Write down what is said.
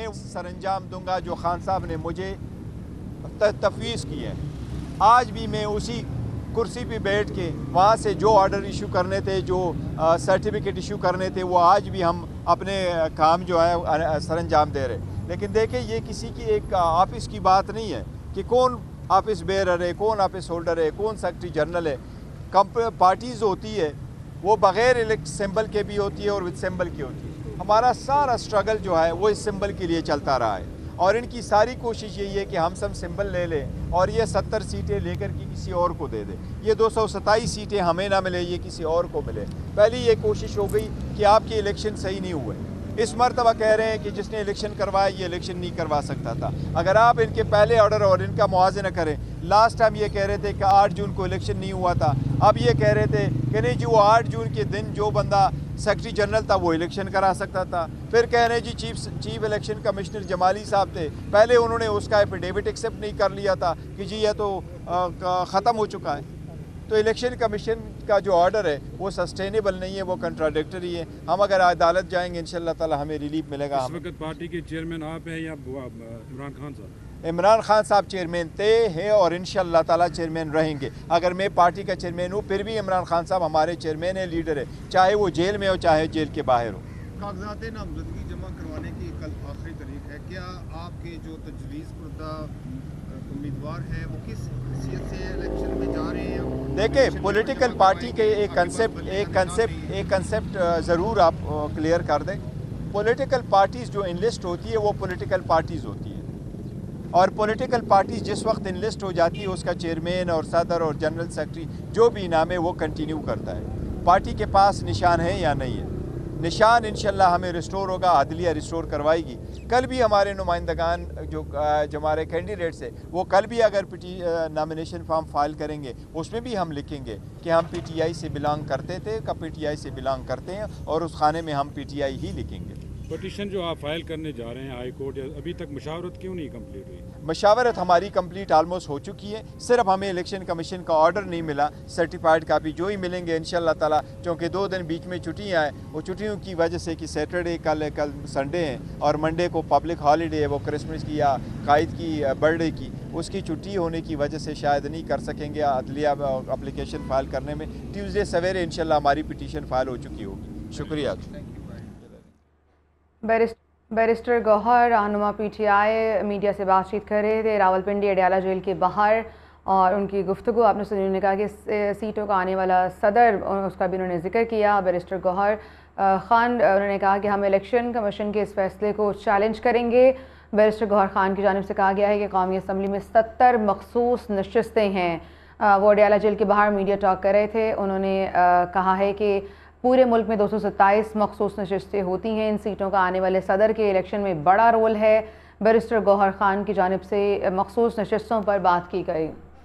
میں سر انجام دوں گا جو خان صاحب نے مجھے تفویض کی ہے. آج بھی میں اسی کرسی پہ بیٹھ کے وہاں سے جو آرڈر ایشو کرنے تھے, جو سرٹیفکیٹ ایشو کرنے تھے, وہ آج بھی ہم اپنے کام جو ہے سر انجام دے رہے. لیکن دیکھیں یہ کسی کی ایک آفس کی بات نہیں ہے کہ کون آفس بیرر ہے, کون آفس ہولڈر ہے, کون سیکرٹری جنرل ہے. پارٹیز ہوتی ہے وہ بغیر سمبل کے بھی ہوتی ہے اور وتھ سمبل کی ہوتی ہے. ہمارا سارا اسٹرگل جو ہے وہ اس سمبل کے لیے چلتا رہا ہے, اور ان کی ساری کوشش یہی ہے کہ ہم سب سمبل لے لیں اور یہ 70 سیٹیں لے کر کے کسی اور کو دے دیں. یہ 227 سیٹیں ہمیں نہ ملے, یہ کسی اور کو ملے. پہلی یہ کوشش ہو گئی کہ آپ کے الیکشن صحیح نہیں ہوئے. اس مرتبہ کہہ رہے ہیں کہ جس نے الیکشن کروایا یہ الیکشن نہیں کروا سکتا تھا. اگر آپ ان کے پہلے آرڈر اور ان کا موازنہ کریں, لاسٹ ٹائم یہ کہہ رہے تھے کہ 8 جون کو الیکشن نہیں ہوا تھا, اب یہ کہہ رہے تھے کہ نہیں جی وہ 8 جون کے دن جو بندہ سیکرٹری جنرل تھا وہ الیکشن کرا سکتا تھا. پھر کہہ رہے ہیں جی چیف الیکشن کمشنر جمالی صاحب تھے, پہلے انہوں نے اس کا ایفیڈیوٹ ایکسیپٹ نہیں کر لیا تھا کہ جی یہ تو ختم ہو چکا ہے. تو الیکشن کمیشن کا جو آرڈر ہے وہ سسٹینیبل نہیں ہے, وہ کنٹراڈکٹری ہے. ہم اگر عدالت جائیں گے انشاءاللہ تعالی ہمیں ریلیف ملے گا. اس وقت پارٹی کے چیئرمین آپ ہیں یا عمران خان صاحب؟ عمران خان صاحب چیئرمین تھے, ہیں اور انشاءاللہ تعالی چیئرمین رہیں گے. اگر میں پارٹی کا چیئرمین ہوں پھر بھی عمران خان صاحب ہمارے چیئرمین ہیں, لیڈر ہے, چاہے وہ جیل میں ہو چاہے جیل کے باہر ہو. کاغذات نامزدگی جمع کروانے کی کل آخری تاریخ ہے. کیا آپ کے جو تجویز کردہ امیدوار ہیں وہ کس حیثیت سے الیکشن میں جا رہے ہیں؟ دیکھیں پولیٹیکل پارٹی کے ایک کنسیپٹ ضرور آپ کلیئر کر دیں. پولیٹیکل پارٹیز جو انلسٹ ہوتی ہے وہ پولیٹیکل پارٹیز ہوتی ہے, اور پولیٹیکل پارٹیز جس وقت انلسٹ ہو جاتی ہے اس کا چیئرمین اور صدر اور جنرل سیکرٹری جو بھی نام ہے وہ کنٹینیو کرتا ہے. پارٹی کے پاس نشان ہے یا نہیں ہے؟ نشان انشاءاللہ ہمیں ریسٹور ہوگا, عدلیہ ریسٹور کروائے گی. کل بھی ہمارے نمائندگان جو ہمارے کینڈیڈیٹس ہیں وہ کل بھی اگر نامینیشن فارم فائل کریں گے اس میں بھی ہم لکھیں گے کہ ہم پی ٹی آئی سے بلانگ کرتے تھے, پی ٹی آئی سے بلانگ کرتے ہیں, اور اس خانے میں ہم پی ٹی آئی ہی لکھیں گے. پٹیشن جو آپ فائل کرنے جا رہے ہیں ہائی کورٹ, ابھی تک مشاورت کیوں نہیں کمپلیٹ ہوئی؟ مشاورت ہماری کمپلیٹ آلموسٹ ہو چکی ہے, صرف ہمیں الیکشن کمیشن کا آرڈر نہیں ملا. سرٹیفائڈ کاپی جو ہی ملیں گے انشاءاللہ تعالی, چونکہ 2 دن بیچ میں چھٹیاں ہیں, وہ چھٹیوں کی وجہ سے کہ سیٹرڈے کل سنڈے ہیں اور منڈے کو پبلک ہالیڈے ہے, وہ کرسمس کی یا قائد کی برتھ ڈے کی, اس کی چھٹی ہونے کی وجہ سے شاید نہیں کر سکیں گے عدلیہ اپلیکیشن فائل کرنے میں. ٹیوزڈے سویرے انشاءاللہ ہماری پٹیشن فائل ہو چکی ہوگی. شکریہ. بیرسٹر گوہر رہنما پی ٹی آئی میڈیا سے بات چیت کر رہے تھے راولپنڈی اڈیالہ جیل کے باہر, اور ان کی گفتگو آپ نے سنی. انہوں نے کہا کہ سیٹوں کا آنے والا صدر, اس کا بھی انہوں نے ذکر کیا. بیرسٹر گوہر خان انہوں نے کہا کہ ہم الیکشن کمیشن کے اس فیصلے کو چیلنج کریں گے. بیرسٹر گوہر خان کی جانب سے کہا گیا ہے کہ قومی اسمبلی میں 70 مخصوص نشستیں ہیں. وہ اڈیالہ جیل کے باہر میڈیا ٹاک کر رہے تھے. انہوں نے کہا ہے کہ پورے ملک میں 227 مخصوص نشستیں ہوتی ہیں. ان سیٹوں کا آنے والے صدر کے الیکشن میں بڑا رول ہے. بیرسٹر گوہر خان کی جانب سے مخصوص نشستوں پر بات کی گئی.